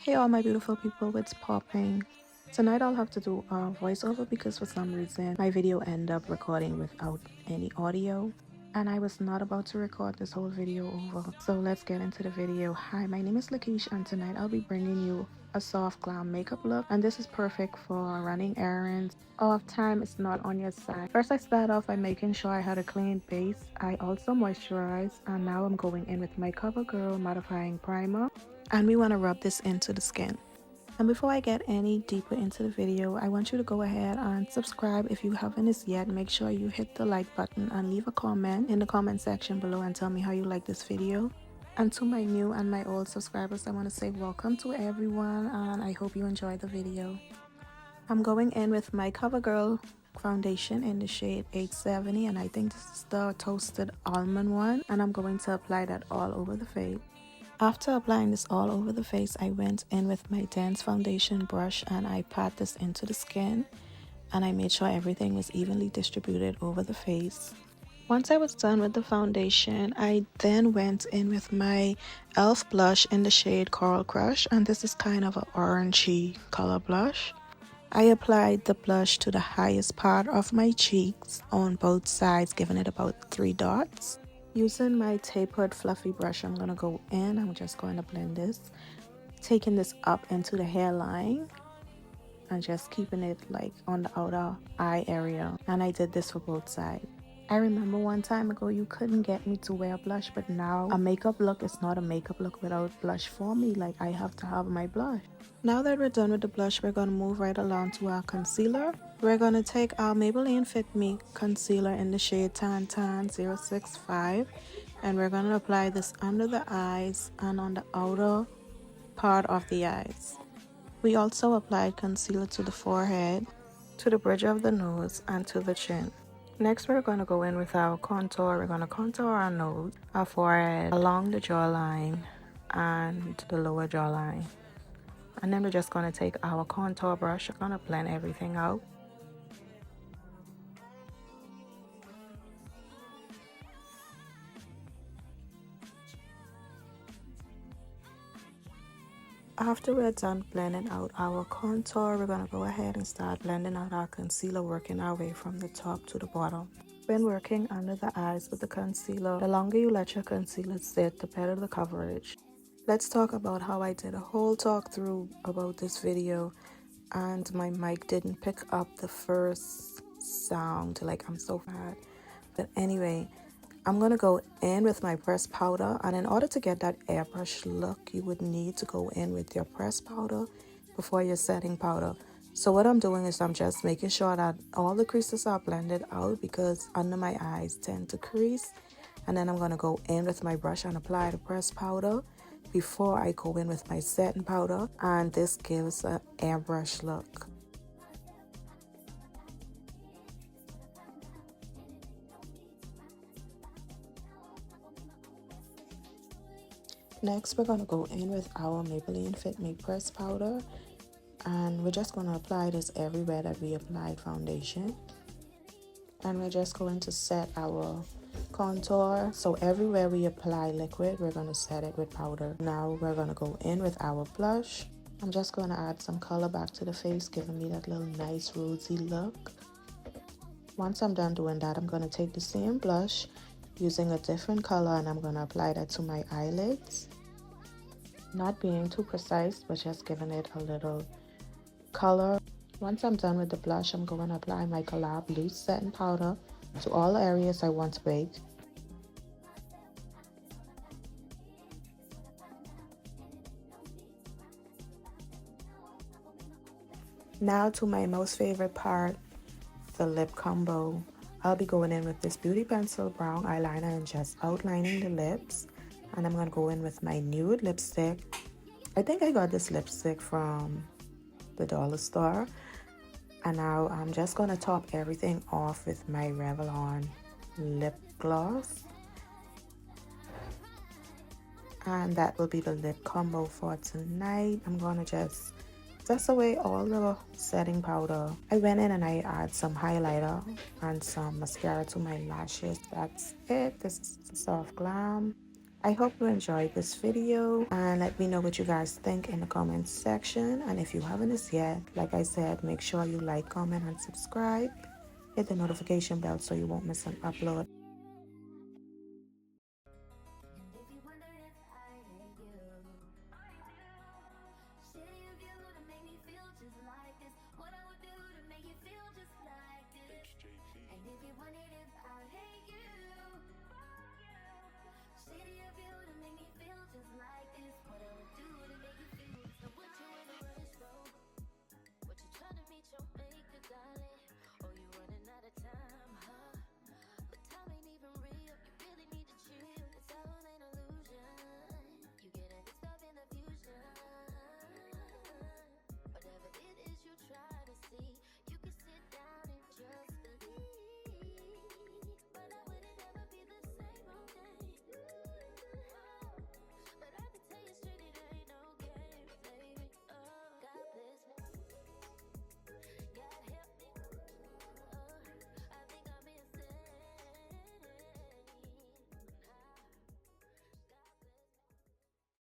Hey all my beautiful people, it's popping. Tonight I'll have to do a voiceover because for some reason my video ended up recording without any audio and I was not about to record this whole video over. So let's get into the video. Hi, my name is Lakeisha and tonight I'll be bringing you a soft glam makeup look, and this is perfect for running errands or if time is not on your side. First I start off by making sure I had a clean base. I also moisturize and now I'm going in with my CoverGirl mattifying primer and we want to rub this into the skin. And before I get any deeper into the video, I want you to go ahead and subscribe if you haven't as yet. Make sure you hit the like button and leave a comment in the comment section below and tell me how you like this video. And to my new and my old subscribers, I want to say welcome to everyone and I hope you enjoy the video. I'm going in with my CoverGirl foundation in the shade 870 and I think this is the toasted almond one, and I'm going to apply that all over the face. After applying this all over the face, I went in with my dense foundation brush and I pat this into the skin and I made sure everything was evenly distributed over the face. Once I was done with the foundation, I then went in with my e.l.f. blush in the shade Coral Crush, and this is kind of an orangey color blush. I applied the blush to the highest part of my cheeks on both sides, giving it about 3 dots. Using my tapered fluffy brush, I'm going to go in. I'm just going to blend this, taking this up into the hairline and just keeping it like on the outer eye area. And I did this for both sides. I remember one time ago you couldn't get me to wear blush, but now a makeup look is not a makeup look without blush for me. Like, I have to have my blush. Now that we're done with the blush, we're going to move right along to our concealer. We're going to take our Maybelline Fit Me concealer in the shade Tan Tan 065 and we're going to apply this under the eyes and on the outer part of the eyes. We also applied concealer to the forehead, to the bridge of the nose, and to the chin. Next, we're going to go in with our contour. We're going to contour our nose, our forehead, along the jawline, and the lower jawline. And then we're just going to take our contour brush. We're going to blend everything out. After we're done blending out our contour, we're going to go ahead and start blending out our concealer, working our way from the top to the bottom. When working under the eyes with the concealer, the longer you let your concealer sit, the better the coverage. Let's talk about how I did a whole talk through about this video and my mic didn't pick up the first sound. Like, I'm so bad. But anyway, I'm going to go in with my pressed powder, and in order to get that airbrush look, you would need to go in with your pressed powder before your setting powder. So what I'm doing is I'm just making sure that all the creases are blended out because under my eyes tend to crease. And then I'm going to go in with my brush and apply the pressed powder before I go in with my setting powder, and this gives an airbrush look. Next, we're going to go in with our Maybelline Fit Me pressed powder, and we're just going to apply this everywhere that we applied foundation. And we're just going to set our contour. So everywhere we apply liquid, we're going to set it with powder. Now we're going to go in with our blush. I'm just going to add some color back to the face, giving me that little nice rosy look. Once I'm done doing that, I'm going to take the same blush using a different color and I'm going to apply that to my eyelids. Not being too precise, but just giving it a little color. Once I'm done with the blush, I'm going to apply my Glam loose setting powder to all areas I want to bake. Now to my most favorite part, the lip combo. I'll be going in with this Beauty Pencil brown eyeliner and just outlining the lips. And I'm going to go in with my nude lipstick. I think I got this lipstick from the dollar store. And now I'm just going to top everything off with my Revlon lip gloss. And that will be the lip combo for tonight. I'm going to just dust away all the setting powder. I went in and I add some highlighter and some mascara to my lashes. That's it. This is the Soft Glam. I hope you enjoyed this video, and let me know what you guys think in the comments section. And if you haven't as yet, like I said, make sure you like, comment, and subscribe. Hit the notification bell so you won't miss an upload.